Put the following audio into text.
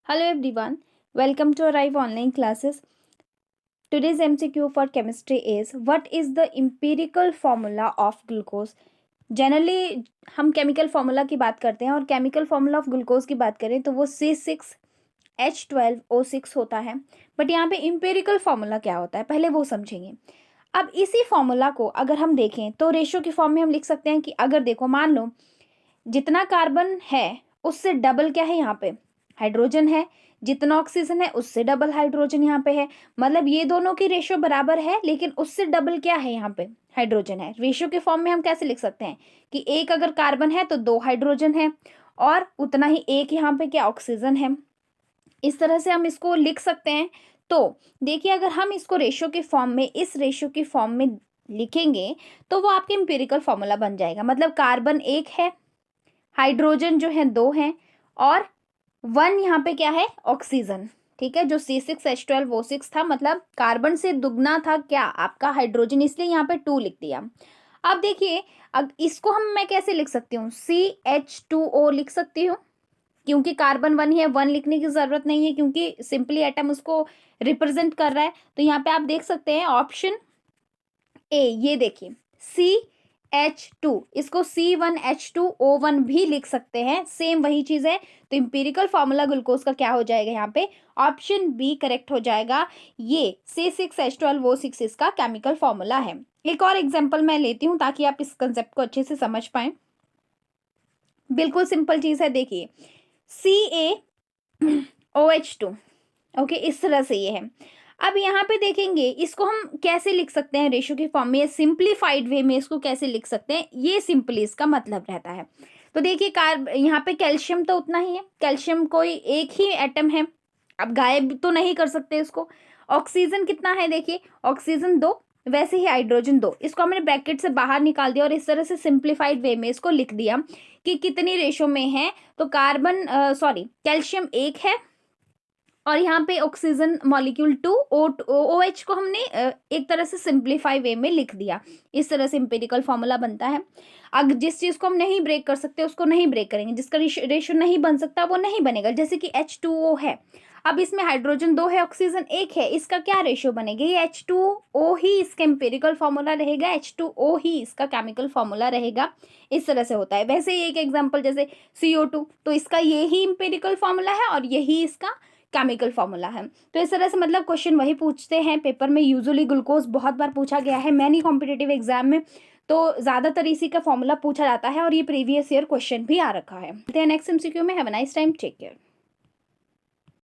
Hello everyone, welcome to Arrive online classes. Today's MCQ for chemistry is what is the empirical formula of glucose? Generally हम chemical formula की बात करते हैं और chemical formula of glucose की बात करें तो वो C6H12O6 होता है। बट यहाँ पे एम्पिरिकल फार्मूला क्या होता है पहले वो समझेंगे। अब इसी फार्मूला को अगर हम देखें तो रेशियो की फॉर्म में हम लिख सकते हैं कि अगर देखो मान लो जितना कार्बन है उससे डबल क्या है यहाँ पे हाइड्रोजन है, जितना ऑक्सीजन है उससे डबल हाइड्रोजन यहाँ पे है। मतलब ये दोनों की रेशियो बराबर है लेकिन उससे डबल क्या है यहाँ पे हाइड्रोजन है। रेशियो के फॉर्म में हम कैसे लिख सकते हैं कि एक अगर कार्बन है तो 2 हाइड्रोजन है और उतना ही एक यहाँ पे क्या ऑक्सीजन है। इस तरह से हम इसको लिख सकते हैं। तो देखिए अगर हम इसको रेशियो के फॉर्म में इस रेशियो की फॉर्म में लिखेंगे तो वो आपके एम्पिरिकल फॉर्मूला बन जाएगा। मतलब कार्बन 1 है, हाइड्रोजन जो है 2 है और 1 यहाँ पे क्या है ऑक्सीजन। ठीक है, जो C6H12O6 था मतलब कार्बन से दुगना था क्या आपका हाइड्रोजन, इसलिए यहाँ पे 2 लिख दिया। अब देखिए अब इसको मैं कैसे लिख सकती हूँ, CH2O लिख सकती हूँ क्योंकि कार्बन 1 है, 1 लिखने की जरूरत नहीं है क्योंकि सिंपली एटम उसको रिप्रेजेंट कर रहा है। तो यहाँ पे आप देख सकते हैं ऑप्शन ए, ये देखिए CH2, इसको C1H2O1 भी लिख सकते हैं, सेम वही चीज है। तो इंपीरिकल फॉर्मूला ग्लूकोज का क्या हो जाएगा यहाँ पे, ऑप्शन बी करेक्ट हो जाएगा। ये C6H12O6 इसका केमिकल फॉर्मूला है। एक और एग्जांपल मैं लेती हूँ ताकि आप इस कंसेप्ट को अच्छे से समझ पाए। बिल्कुल सिंपल चीज है, देखिए CaOH2, ओके इस तरह से ये है। अब यहाँ पे देखेंगे इसको हम कैसे लिख सकते हैं रेशियो की फॉर्म में, सिंप्लीफाइड वे में इसको कैसे लिख सकते हैं, ये सिंपली इसका मतलब रहता है। तो देखिए यहाँ पे कैल्शियम तो उतना ही है, कैल्शियम कोई एक ही एटम है, अब गायब तो नहीं कर सकते इसको। ऑक्सीजन कितना है, देखिए ऑक्सीजन 2, वैसे ही हाइड्रोजन 2, इसको हमने ब्रैकेट से बाहर निकाल दिया और इस तरह से सिंप्लीफाइड वे में इसको लिख दिया कि कितनी रेशो में है। तो कार्बन कैल्शियम 1 है और यहाँ पे ऑक्सीजन मॉलिक्यूल 2, OH को हमने एक तरह से सिंप्लीफाई वे में लिख दिया। इस तरह से एम्पिरिकल फॉर्मूला बनता है। अगर जिस चीज को हम नहीं ब्रेक कर सकते उसको नहीं ब्रेक करेंगे, जिसका रेशियो नहीं बन सकता वो नहीं बनेगा। जैसे कि H2O है, अब इसमें हाइड्रोजन 2 है, ऑक्सीजन 1 है, इसका क्या रेशियो बनेगा, ये H2O ही इसका एम्पिरिकल फॉर्मूला रहेगा, H2O ही इसका केमिकल फॉर्मूला रहेगा। इस तरह से होता है। वैसे ही एक एग्जांपल जैसे CO2, तो इसका यही एम्पिरिकल फॉर्मूला है और यही इसका केमिकल फॉर्मूला है। तो इस तरह से मतलब क्वेश्चन वही पूछते हैं पेपर में। यूजुअली ग्लूकोज बहुत बार पूछा गया है मैनी कॉम्पिटेटिव एग्जाम में, तो ज्यादातर इसी का फॉर्मूला पूछा जाता है और ये प्रीवियस ईयर क्वेश्चन भी आ रखा है। नेक्स्ट MCQ में। Have a nice time, take care.